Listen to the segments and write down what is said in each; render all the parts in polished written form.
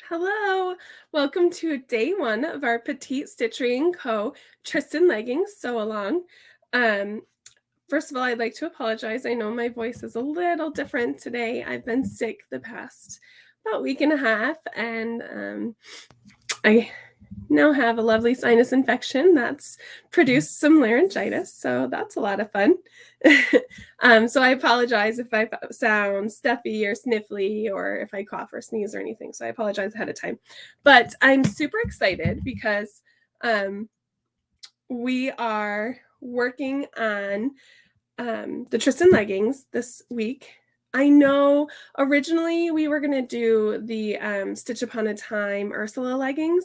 Hello, welcome to day one of our Petite Stitchery Co. Tristyn Leggings sew along. Um, First of all, I'd like to apologize. I know my voice is a little different today. I've been sick the past about week and a half, and I now have a lovely sinus infection that's produced some laryngitis, so that's a lot of fun. So I apologize if I sound stuffy or sniffly or if I cough or sneeze or anything. So I apologize ahead of time. But I'm super excited because we are working on the Tristyn Leggings this week. I know originally we were going to do the Stitch Upon a Time Ursula leggings,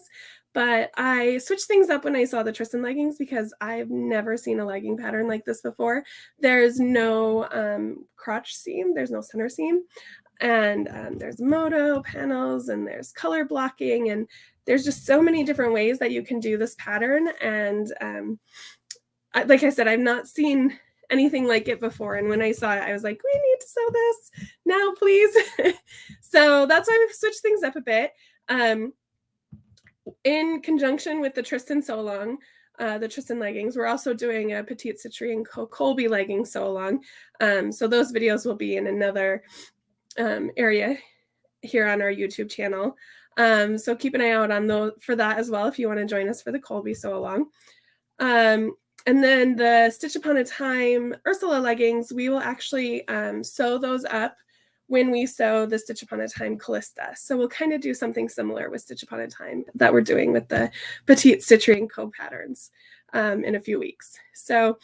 but I switched things up when I saw the Tristyn Leggings because I've never seen a legging pattern like this before. There's no crotch seam, there's no center seam, and there's moto panels, and there's color blocking, and there's just so many different ways that you can do this pattern. And like I said, I've not seen anything like it before, and when I saw it, I was like, we need to sew this now, please. So that's why we've switched things up a bit. In conjunction with the Tristyn sew along, the Tristyn leggings, we're also doing a Petite Stitchery Co Colby legging sew along. So those videos will be in another area here on our YouTube channel. So keep an eye out on for that as well if you want to join us for the Colby sew along. And then the Stitch Upon a Time Ursula leggings, we will actually sew those up when we sew the Stitch Upon a Time Callista. So we'll kind of do something similar with Stitch Upon a Time that we're doing with the Petite Stitchery Co patterns in a few weeks. So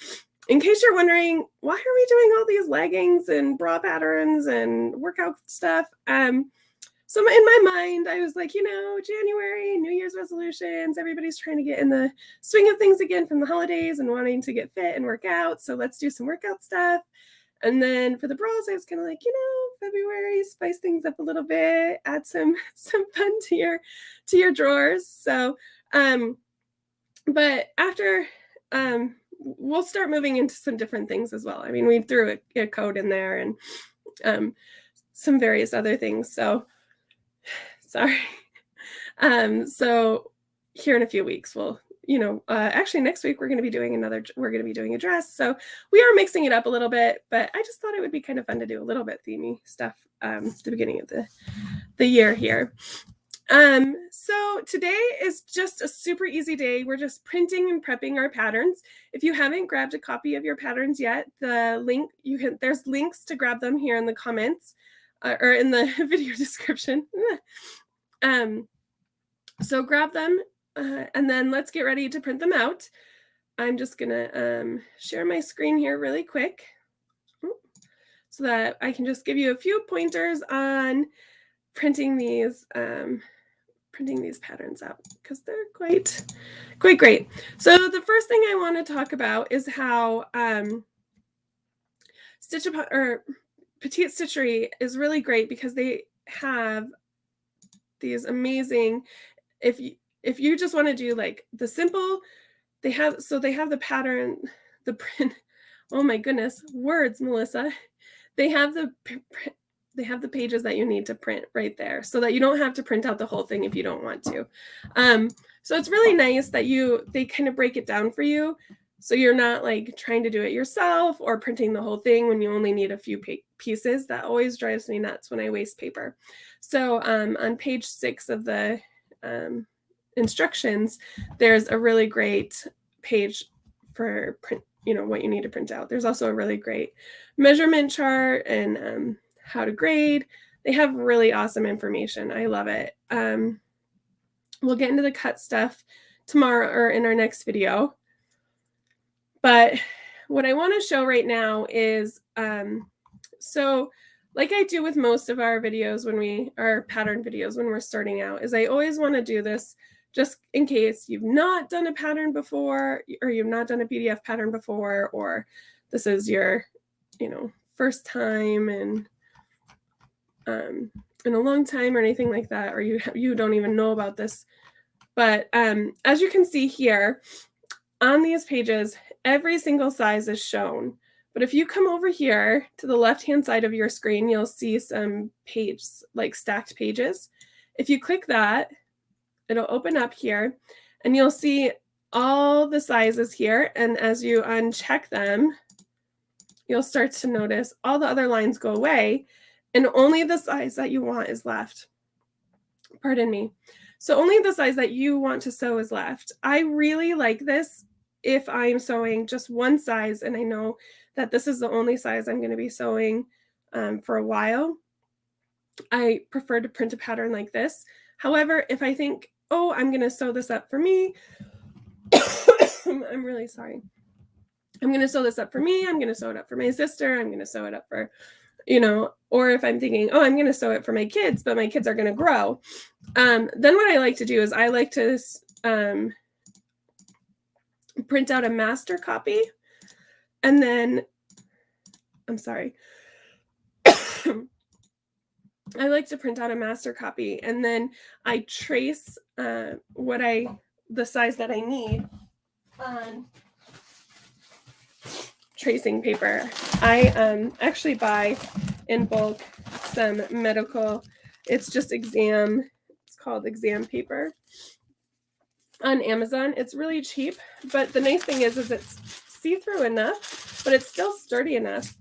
in case you're wondering, why are we doing all these leggings and bra patterns and workout stuff? So in my mind, I was like, January, New Year's resolutions, everybody's trying to get in the swing of things again from the holidays and wanting to get fit and work out. So let's do some workout stuff. And then for the bras, I was kind of like, February, spice things up a little bit, add some fun to your drawers. So, but after, we'll start moving into some different things as well. I mean, we threw a code in there and some various other things. So sorry. So here in a few weeks, we'll, actually next week we're going to be doing a dress. So we are mixing it up a little bit, but I just thought it would be kind of fun to do a little bit themey stuff at the beginning of the year here. So today is just a super easy day. We're just printing and prepping our patterns. If you haven't grabbed a copy of your patterns yet, there's links to grab them here in the comments or in the video description. So grab them and then let's get ready to print them out. I'm just gonna share my screen here really quick so that I can just give you a few pointers on printing these patterns out because they're quite great. So the first thing I want to talk about is how Petite Stitchery is really great because they have these amazing, if you just want to do like the simple, they have the pattern, the print. Oh my goodness, words, Melissa. They have the pages that you need to print right there so that you don't have to print out the whole thing if you don't want to. So it's really nice that they kind of break it down for you. So you're not like trying to do it yourself or printing the whole thing when you only need a few pieces. That always drives me nuts when I waste paper. So on page 6 of the instructions, there's a really great page for print, what you need to print out. There's also a really great measurement chart and how to grade. They have really awesome information. I love it. We'll get into the cut stuff tomorrow or in our next video. But what I want to show right now is, so like I do with most of our videos our pattern videos when we're starting out, is I always want to do this just in case you've not done a pattern before or you've not done a PDF pattern before, or this is your, first time in a long time or anything like that, or you don't even know about this. But as you can see here on these pages, every single size is shown. But if you come over here to the left-hand side of your screen, you'll see some stacked pages. If you click that, it'll open up here and you'll see all the sizes here. And as you uncheck them, you'll start to notice all the other lines go away and only the size that you want is left. Pardon me. So only the size that you want to sew is left. I really like this if I'm sewing just one size and I know that this is the only size I'm going to be sewing for a while. I prefer to print a pattern like this. However, if I think, oh, I'm going to sew this up for me, I'm really sorry. I'm going to sew this up for me. I'm going to sew it up for my sister. I'm going to sew it up for, you know, or if I'm thinking, oh, I'm going to sew it for my kids, but my kids are going to grow. Then what I like to do is I like to print out a master copy. And then, I'm sorry. I like to print out a master copy and then I trace the size that I need on tracing paper. I actually buy in bulk some medical, it's just it's called exam paper on Amazon. It's really cheap, but the nice thing is it's see-through enough, but it's still sturdy enough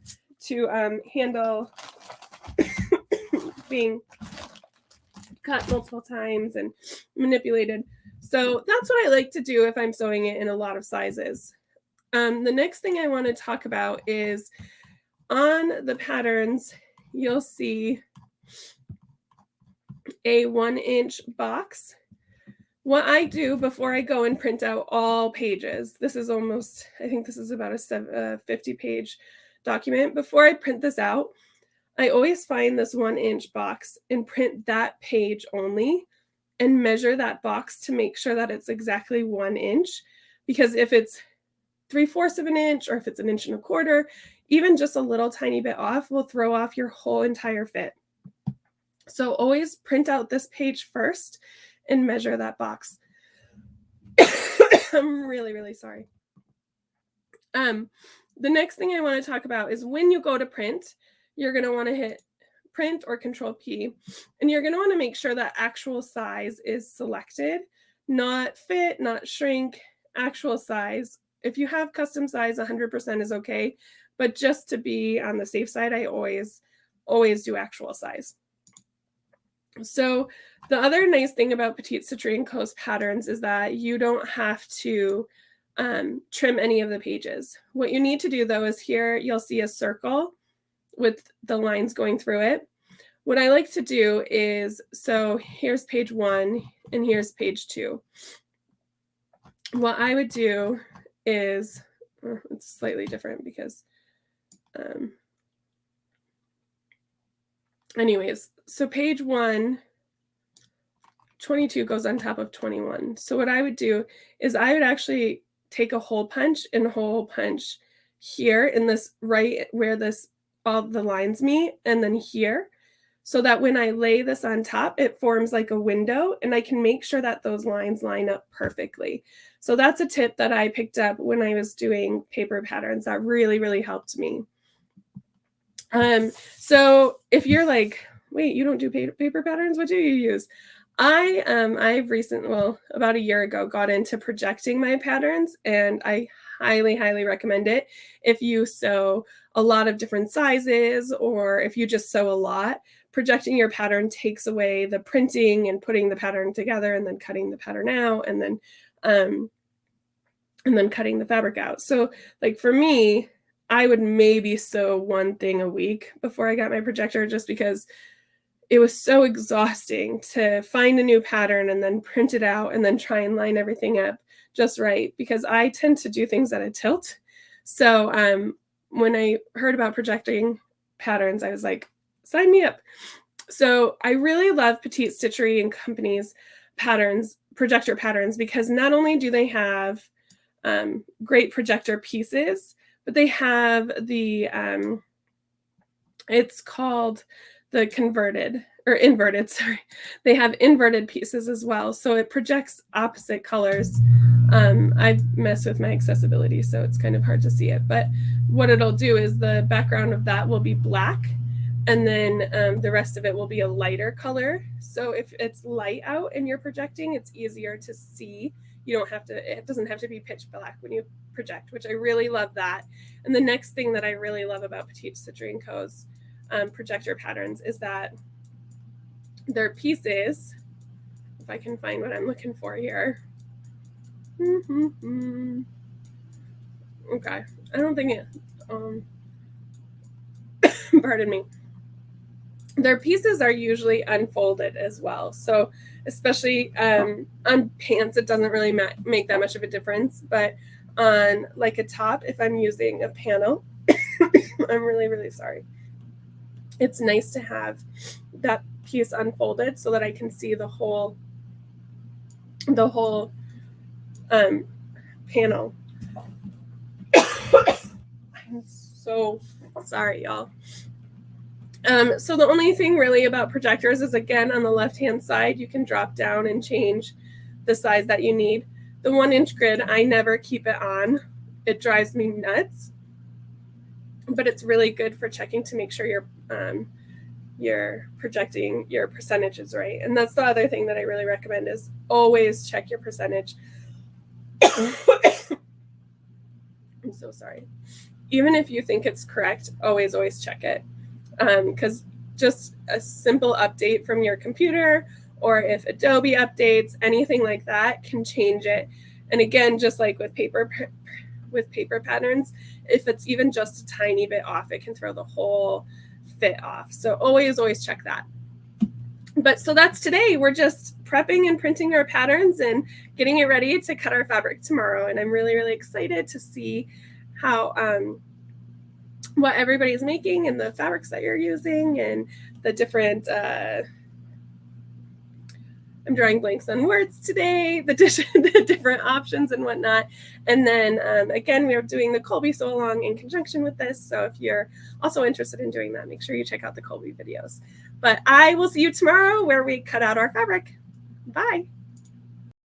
to handle being cut multiple times and manipulated. So that's what I like to do if I'm sewing it in a lot of sizes. The next thing I want to talk about is on the patterns, you'll see a 1-inch box. What I do before I go and print out all pages, this is almost, I think this is about a 50-page document. Before I print this out, I always find this 1-inch box and print that page only and measure that box to make sure that it's exactly 1 inch. Because if it's 3/4 of an inch or if it's 1.25 inches, even just a little tiny bit off will throw off your whole entire fit. So always print out this page first and measure that box. I'm really, really sorry. The next thing I want to talk about is when you go to print, you're going to want to hit print or Control P, and you're going to want to make sure that actual size is selected, not fit, not shrink, actual size. If you have custom size, 100% is okay, but just to be on the safe side, I always do actual size. So the other nice thing about Petite Stitchery Co's patterns is that you don't have to trim any of the pages. What you need to do though is here you'll see a circle with the lines going through it. What I like to do is, so here's page 1 and here's page 2. What I would do is, it's slightly different because, anyways, so page 1, 22 goes on top of 21. So what I would do is I would actually take a hole punch and hole punch here in this right where this all the lines meet, and then here, so that when I lay this on top, it forms like a window and I can make sure that those lines line up perfectly. So that's a tip that I picked up when I was doing paper patterns that really, really helped me. So if you're like, wait, you don't do paper patterns? What do you use? I've recently, well, about a year ago, got into projecting my patterns, and I highly, highly recommend it. If you sew a lot of different sizes, or if you just sew a lot, projecting your pattern takes away the printing and putting the pattern together and then cutting the pattern out and then cutting the fabric out. So like for me, I would maybe sew one thing a week before I got my projector, just because it was so exhausting to find a new pattern and then print it out and then try and line everything up just right, because I tend to do things at a tilt. So when I heard about projecting patterns, I was like, sign me up. So I really love Petite Stitchery and Company's patterns, projector patterns, because not only do they have great projector pieces, but they have the, it's called the inverted, sorry. They have inverted pieces as well. So it projects opposite colors. I've messed with my accessibility, so it's kind of hard to see it. But what it'll do is the background of that will be black, And then the rest of it will be a lighter color. So if it's light out and you're projecting, it's easier to see. You don't have to, it doesn't have to be pitch black when you project, which I really love that. And the next thing that I really love about Petite Stitchery Co's projector patterns is that their pieces, if I can find what I'm looking for here. Okay, I don't think it, pardon me. Their pieces are usually unfolded as well. So especially on pants, it doesn't really make that much of a difference. But on like a top, if I'm using a panel, I'm really, really sorry. It's nice to have that piece unfolded so that I can see the whole panel. I'm so sorry, y'all. So the only thing really about projectors is, again, on the left-hand side, you can drop down and change the size that you need. The 1-inch grid, I never keep it on. It drives me nuts, but it's really good for checking to make sure you're projecting your percentages right. And that's the other thing that I really recommend is always check your percentage. I'm so sorry. Even if you think it's correct, always check it. Because just a simple update from your computer, or if Adobe updates, anything like that can change it. And again, just like with paper patterns, if it's even just a tiny bit off, it can throw the whole fit off. So always check that. But so that's today. We're just prepping and printing our patterns and getting it ready to cut our fabric tomorrow. And I'm really, really excited to see how what everybody's making and the fabrics that you're using and the different I'm drawing blanks on words today, the different options and whatnot. And then again, we're doing the Colby sew along in conjunction with this. So if you're also interested in doing that, make sure you check out the Colby videos. But I will see you tomorrow where we cut out our fabric. Bye.